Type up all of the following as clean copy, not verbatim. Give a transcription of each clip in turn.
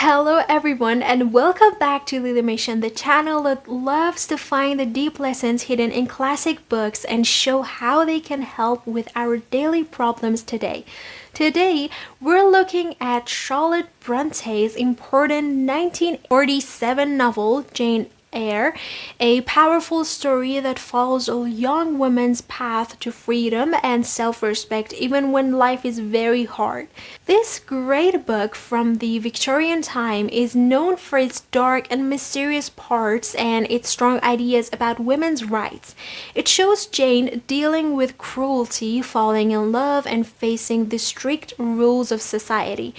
Hello everyone and welcome back to Lilymation, the channel that loves to find the deep lessons hidden in classic books and show how they can help with our daily problems today. Today, we're looking at Charlotte Bronte's important 1947 novel, Jane Eyre, a powerful story that follows a young woman's path to freedom and self-respect even when life is very hard. This great book from the Victorian time is known for its dark and mysterious parts and its strong ideas about women's rights. It shows Jane dealing with cruelty, falling in love, and facing the strict rules of society.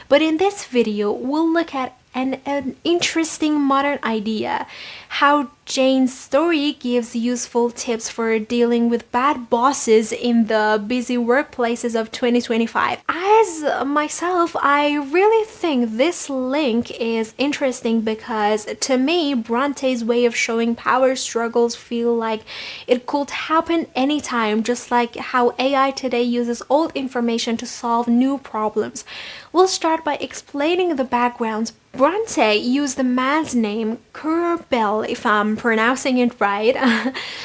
But in this video, we'll look at an interesting modern idea, how Jane's story gives useful tips for dealing with bad bosses in the busy workplaces of 2025. As myself, I really think this link is interesting because to me, Bronte's way of showing power struggles feel like it could happen anytime, just like how AI today uses old information to solve new problems. We'll start by explaining the backgrounds. Brontë used the man's name, Currer Bell, if I'm pronouncing it right,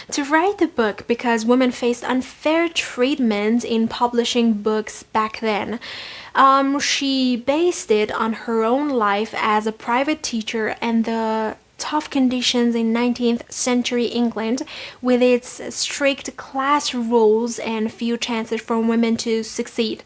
to write the book because women faced unfair treatment in publishing books back then. She based it on her own life as a private teacher and the tough conditions in 19th century England with its strict class rules and few chances for women to succeed.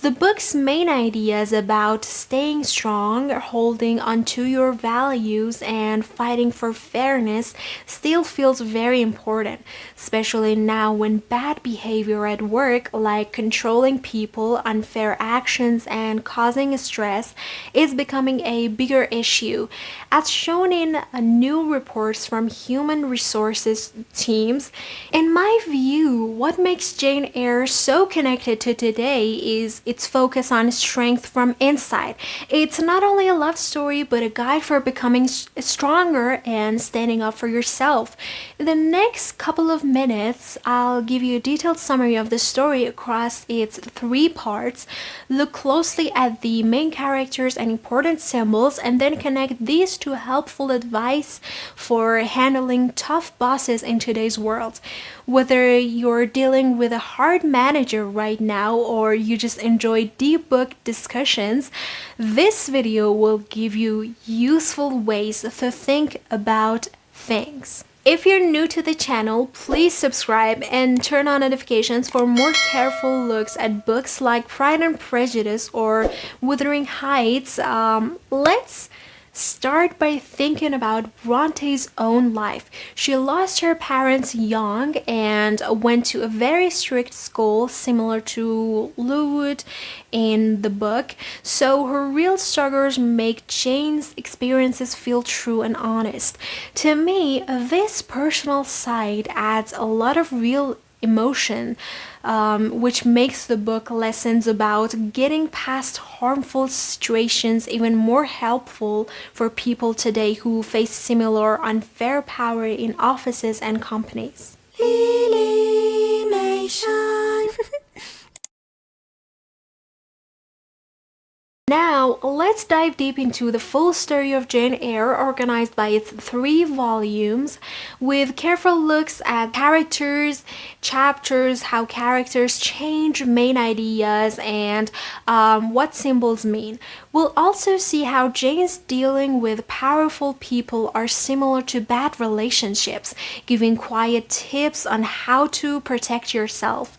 The book's main idea is about staying strong, holding onto your values, and fighting for fairness still feels very important, especially now when bad behavior at work, like controlling people, unfair actions, and causing stress, is becoming a bigger issue. As shown in new reports from human resources teams, in my view, what makes Jane Eyre so connected to today is its focus on strength from inside. It's not only a love story, but a guide for becoming stronger and standing up for yourself. In the next couple of minutes, I'll give you a detailed summary of the story across its three parts, look closely at the main characters and important symbols, and then connect these to helpful advice for handling tough bosses in today's world. Whether you're dealing with a hard manager right now or you just enjoy deep book discussions, this video will give you useful ways to think about things. If you're new to the channel, please subscribe and turn on notifications for more careful looks at books like Pride and Prejudice or Wuthering Heights. Let's start by thinking about Bronte's own life. She lost her parents young and went to a very strict school similar to Lowood in the book, so her real struggles make Jane's experiences feel true and honest. To me, this personal side adds a lot of real emotion, which makes the book lessons about getting past harmful situations even more helpful for people today who face similar unfair power in offices and companies. Lilymation. Now, let's dive deep into the full story of Jane Eyre, organized by its three volumes, with careful looks at characters, chapters, how characters change main ideas, and what symbols mean. We'll also see how Jane's dealing with powerful people are similar to bad relationships, giving quiet tips on how to protect yourself.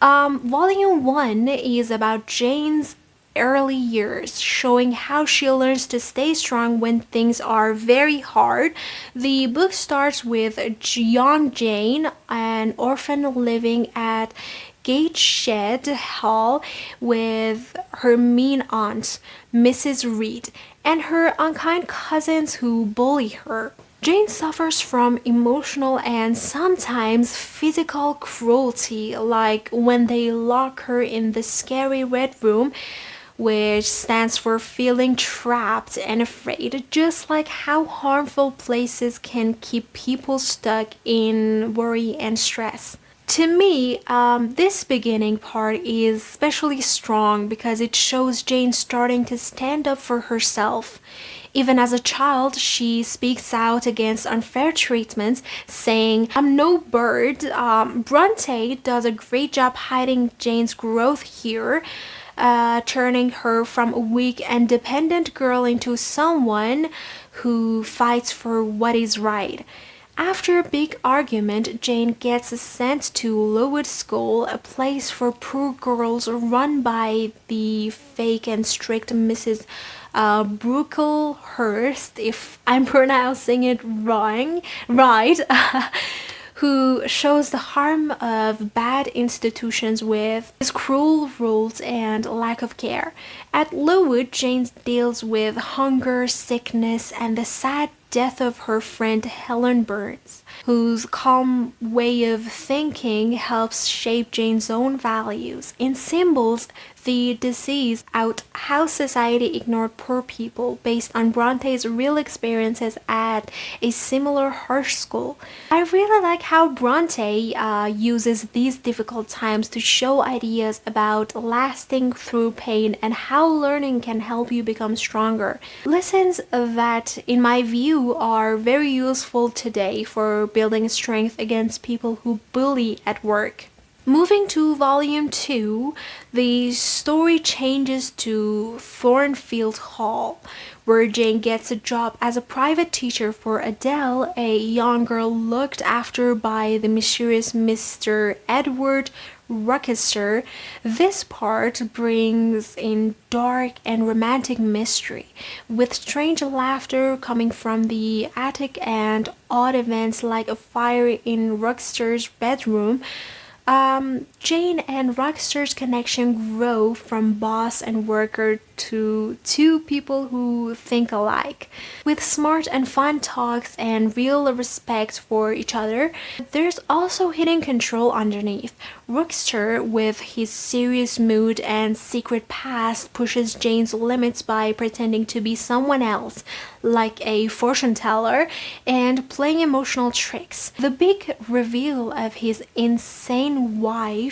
Volume 1 is about Jane's early years, showing how she learns to stay strong when things are very hard. The book starts with young Jane, an orphan living at Gateshead Hall with her mean aunt, Mrs. Reed, and her unkind cousins who bully her. Jane suffers from emotional and sometimes physical cruelty, like when they lock her in the scary red room, which stands for feeling trapped and afraid, just like how harmful places can keep people stuck in worry and stress. To me, this beginning part is especially strong because it shows Jane starting to stand up for herself. Even as a child, she speaks out against unfair treatments, saying, "I'm no bird." Brontë does a great job hiding Jane's growth here, turning her from a weak and dependent girl into someone who fights for what is right. After a big argument, Jane gets sent to Lowood School, a place for poor girls run by the fake and strict Mrs. Brooklehurst, if I'm pronouncing it right, who shows the harm of bad institutions with its cruel rules and lack of care. At Lowood, Jane deals with hunger, sickness, and the sad death of her friend Helen Burns, whose calm way of thinking helps shape Jane's own values. In Symbols, the disease out how society ignored poor people based on Bronte's real experiences at a similar harsh school. I really like how Bronte uses these difficult times to show ideas about lasting through pain and how learning can help you become stronger. Lessons that, in my view, are very useful today for building strength against people who bully at work. Moving to volume 2, the story changes to Thornfield Hall, where Jane gets a job as a private teacher for Adele, a young girl looked after by the mysterious Mr. Edward Rochester. This part brings in dark and romantic mystery, with strange laughter coming from the attic and odd events like a fire in Rochester's bedroom. Jane and Rochester's connection grow from boss and worker to two people who think alike. With smart and fun talks and real respect for each other, there's also hidden control underneath. Rochester, with his serious mood and secret past, pushes Jane's limits by pretending to be someone else, like a fortune teller, and playing emotional tricks. The big reveal of his insane wife,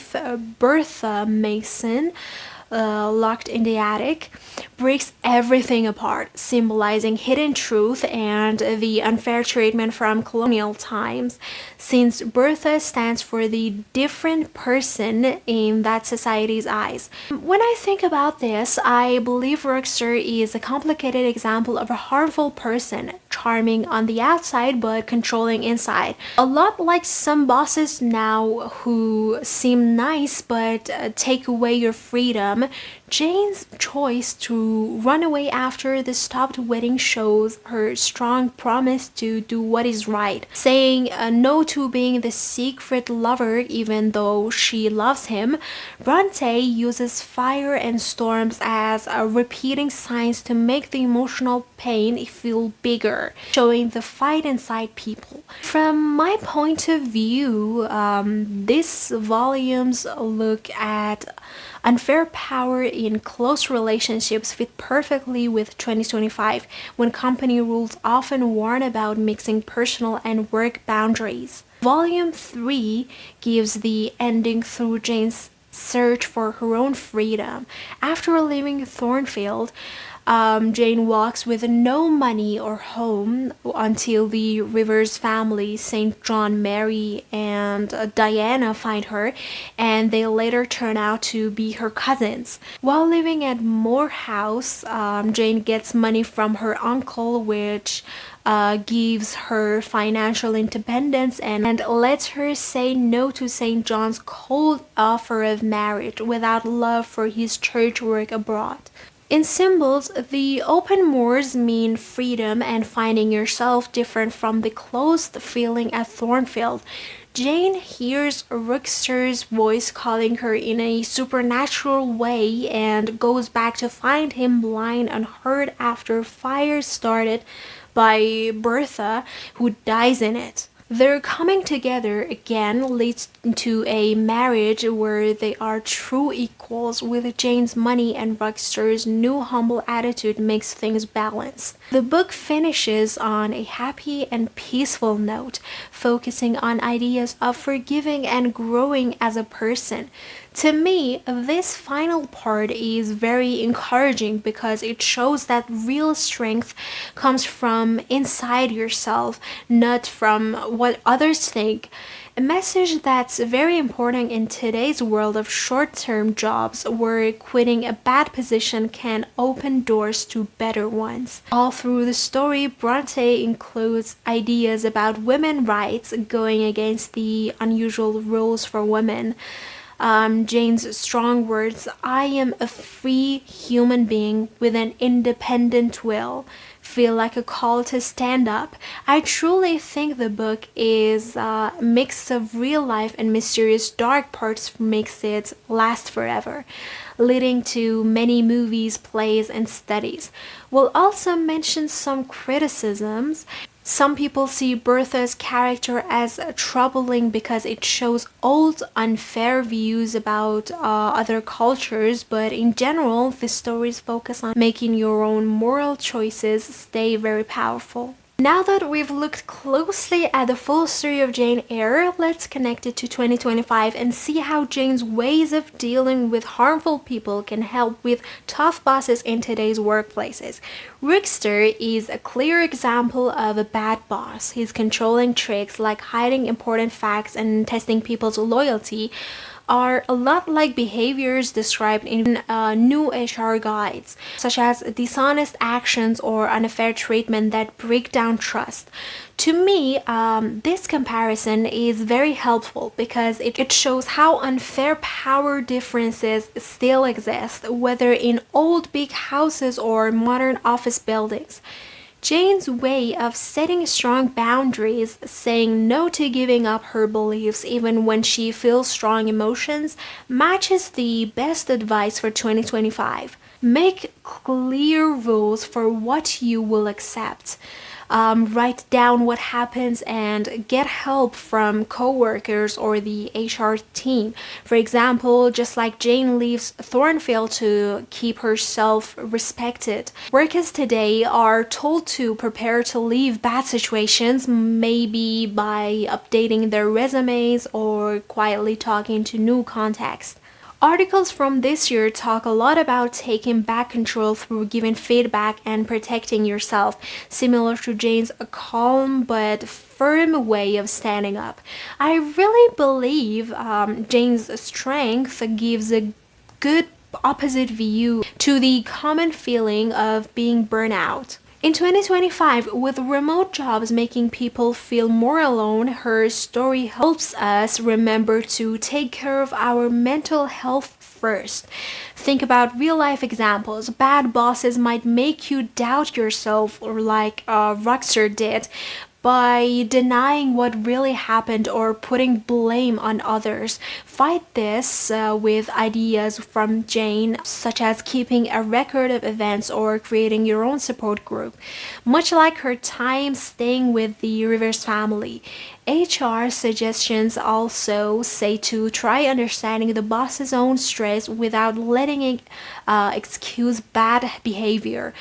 Bertha Mason, locked in the attic, breaks everything apart, symbolizing hidden truth and the unfair treatment from colonial times, since Bertha stands for the different person in that society's eyes. When I think about this, I believe Rochester is a complicated example of a harmful person, charming on the outside but controlling inside. A lot like some bosses now who seem nice but take away your freedom. Jane's choice to run away after the stopped wedding shows her strong promise to do what is right, saying no to being the secret lover even though she loves him. Bronte uses fire and storms as repeating signs to make the emotional pain feel bigger, showing the fight inside people. From my point of view, these volumes look at unfair power in close relationships fit perfectly with 2025, when company rules often warn about mixing personal and work boundaries. Volume 3 gives the ending through Jane's search for her own freedom. After leaving Thornfield, Jane walks with no money or home until the Rivers family, St. John, Mary, and Diana find her, and they later turn out to be her cousins. While living at Moor House, Jane gets money from her uncle, which gives her financial independence and lets her say no to St. John's cold offer of marriage without love for his church work abroad. In Symbols, the open moors mean freedom and finding yourself, different from the closed feeling at Thornfield. Jane hears Rochester's voice calling her in a supernatural way and goes back to find him blind and hurt after fire started by Bertha, who dies in it. Their coming together again leads to a marriage where they are true equals, with Jane's money and Rochester's new humble attitude makes things balanced. The book finishes on a happy and peaceful note, focusing on ideas of forgiving and growing as a person. To me, this final part is very encouraging because it shows that real strength comes from inside yourself, not from what others think. A message that's very important in today's world of short-term jobs where quitting a bad position can open doors to better ones. All through the story, Brontë includes ideas about women's rights going against the unusual rules for women. Jane's strong words, "I am a free human being with an independent will," feel like a call to stand up. I truly think the book is a mix of real life and mysterious dark parts makes it last forever, leading to many movies, plays, and studies. We'll also mention some criticisms. Some people see Bertha's character as troubling because it shows old, unfair views about other cultures, but in general, the stories focus on making your own moral choices stay very powerful. Now that we've looked closely at the full story of Jane Eyre, let's connect it to 2025 and see how Jane's ways of dealing with harmful people can help with tough bosses in today's workplaces. Rochester is a clear example of a bad boss. His controlling tricks like hiding important facts and testing people's loyalty are a lot like behaviors described in new HR guides, such as dishonest actions or unfair treatment that break down trust. To me, this comparison is very helpful because it shows how unfair power differences still exist, whether in old big houses or modern office buildings. Jane's way of setting strong boundaries, saying no to giving up her beliefs even when she feels strong emotions, matches the best advice for 2025. Make clear rules for what you will accept. Write down what happens and get help from coworkers or the HR team. For example, just like Jane leaves Thornfield to keep herself respected. Workers today are told to prepare to leave bad situations, maybe by updating their resumes or quietly talking to new contacts. Articles from this year talk a lot about taking back control through giving feedback and protecting yourself, similar to Jane's calm but firm way of standing up. I really believe Jane's strength gives a good opposite view to the common feeling of being burnt out. In 2025, with remote jobs making people feel more alone, her story helps us remember to take care of our mental health first. Think about real life examples. Bad bosses might make you doubt yourself, or like Rochester did, by denying what really happened or putting blame on others. Fight this with ideas from Jane, such as keeping a record of events or creating your own support group. Much like her time staying with the Rivers family, HR suggestions also say to try understanding the boss's own stress without letting it excuse bad behavior.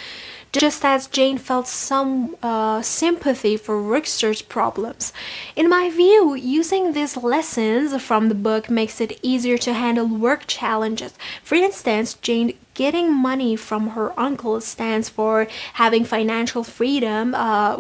Just as Jane felt some sympathy for Rochester's problems. In my view, using these lessons from the book makes it easier to handle work challenges. For instance, Jane getting money from her uncle stands for having financial freedom,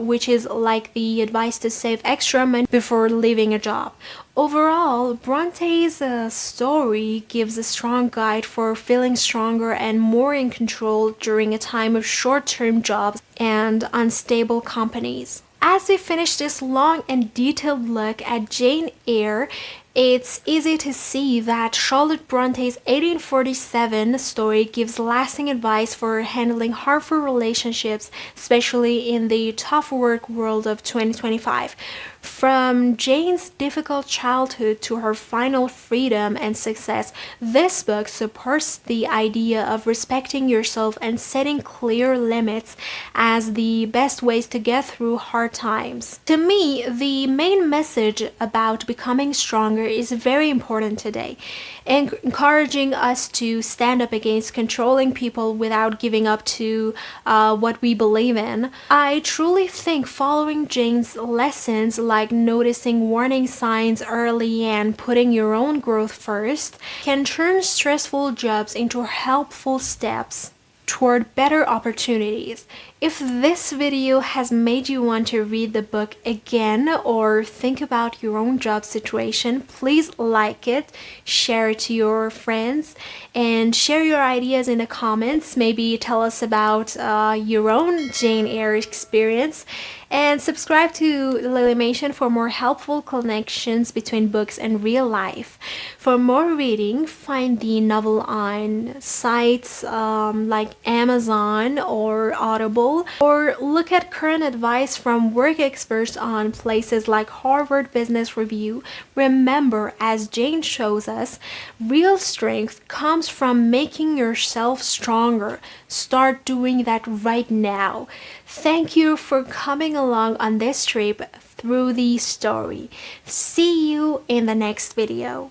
which is like the advice to save extra money before leaving a job. Overall, Bronte's story gives a strong guide for feeling stronger and more in control during a time of short-term jobs and unstable companies. As we finish this long and detailed look at Jane Eyre, it's easy to see that Charlotte Bronte's 1847 story gives lasting advice for handling harmful relationships, especially in the tough work world of 2025. From Jane's difficult childhood to her final freedom and success, this book supports the idea of respecting yourself and setting clear limits as the best ways to get through hard times. To me, the main message about becoming stronger is very important today, encouraging us to stand up against controlling people without giving up to what we believe in. I truly think following Jane's lessons, like noticing warning signs early and putting your own growth first, can turn stressful jobs into helpful steps toward better opportunities. If this video has made you want to read the book again or think about your own job situation, please like it, share it to your friends, and share your ideas in the comments. Maybe tell us about your own Jane Eyre experience, and subscribe to Lilymation for more helpful connections between books and real life. For more reading, find the novel on sites like Amazon or Audible, or look at current advice from work experts on places like Harvard Business Review. Remember, as Jane shows us, real strength comes from making yourself stronger. Start doing that right now. Thank you for coming along on this trip through the story. See you in the next video.